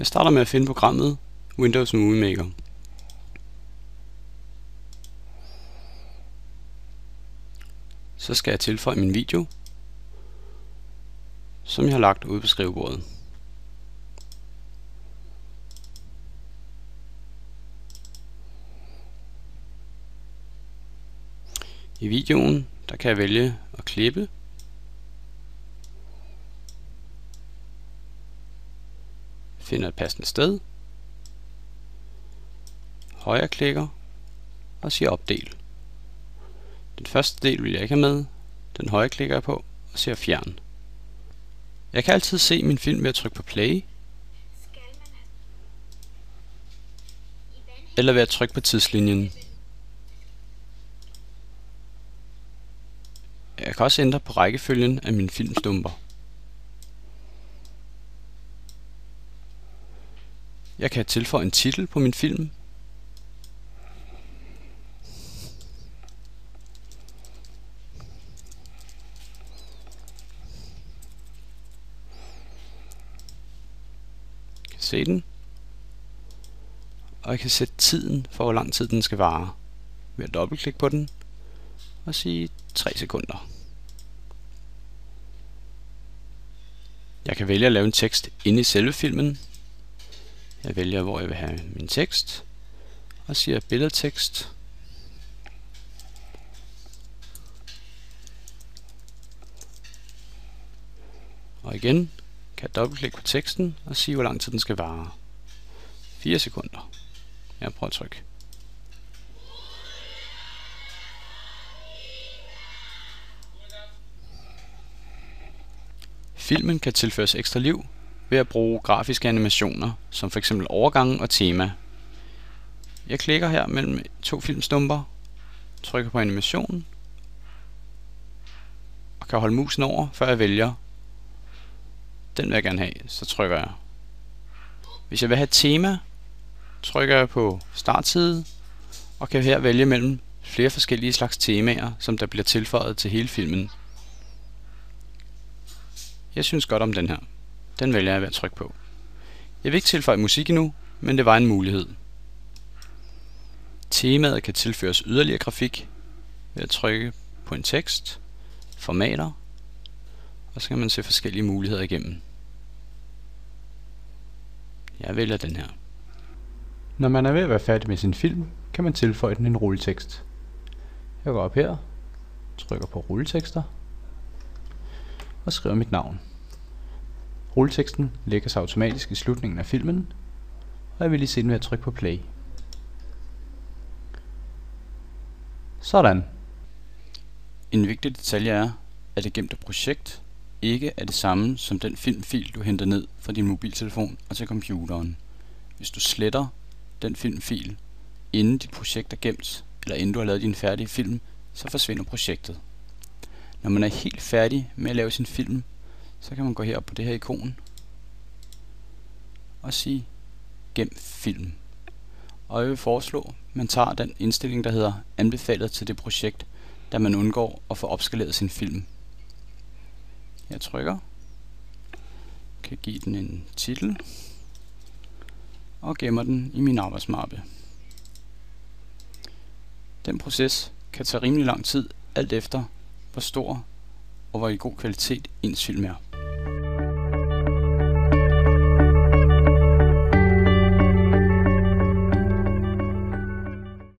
Jeg starter med at finde programmet Windows Movie Maker. Så skal jeg tilføje min video, som jeg har lagt ude på skrivebordet. I videoen der kan jeg vælge at klippe, finder et passende sted, højreklikker og siger opdel. Den første del vil jeg ikke have med, den højreklikker jeg på og siger fjern. Jeg kan altid se min film ved at trykke på play, eller ved at trykke på tidslinjen. Jeg kan også ændre på rækkefølgen af mine filmstumper. Jeg kan tilføje en titel på min film. Jeg kan se den. Og jeg kan sætte tiden for, hvor lang tid den skal vare, ved at dobbeltklikke på den og sige 3 sekunder. Jeg kan vælge at lave en tekst inde i selve filmen. Jeg vælger, hvor jeg vil have min tekst, og siger billedtekst. Og igen kan jeg dobbeltklikke på teksten og sige, hvor lang tid den skal vare. 4 sekunder. Jeg prøver at trykke. Filmen kan tilføres ekstra liv ved at bruge grafiske animationer, som f.eks. overgange og tema. Jeg klikker her mellem 2 filmstumper, trykker på animationen og kan holde musen over, før jeg vælger. Den vil jeg gerne have, så trykker jeg. Hvis jeg vil have et tema, trykker jeg på startside og kan her vælge mellem flere forskellige slags temaer, som der bliver tilføjet til hele filmen. Jeg synes godt om den her. Den vælger jeg ved at trykke på. Jeg vil ikke tilføje musik endnu, men det var en mulighed. Temaet kan tilføres yderligere grafik ved at trykke på en tekst, formater, og så kan man se forskellige muligheder igennem. Jeg vælger den her. Når man er ved at være færdig med sin film, kan man tilføje den en rulletekst. Jeg går op her, trykker på rulletekster og skriver mit navn. Rulleteksten lægger sig automatisk i slutningen af filmen, og jeg vil lige se den ved at trykke på play. Sådan. En vigtig detalje er, at det gemte projekt ikke er det samme som den filmfil, du henter ned fra din mobiltelefon og til computeren. Hvis du sletter den filmfil, inden dit projekt er gemt, eller inden du har lavet din færdige film, så forsvinder projektet. Når man er helt færdig med at lave sin film, så kan man gå herop på det her ikon og sige gem film. Og jeg vil foreslå, at man tager den indstilling, der hedder anbefalet til det projekt, da man undgår at få opskaleret sin film. Jeg trykker, kan give den en titel og gemmer den i min arbejdsmappe. Den proces kan tage rimelig lang tid, alt efter hvor stor og hvor i god kvalitet ens film er.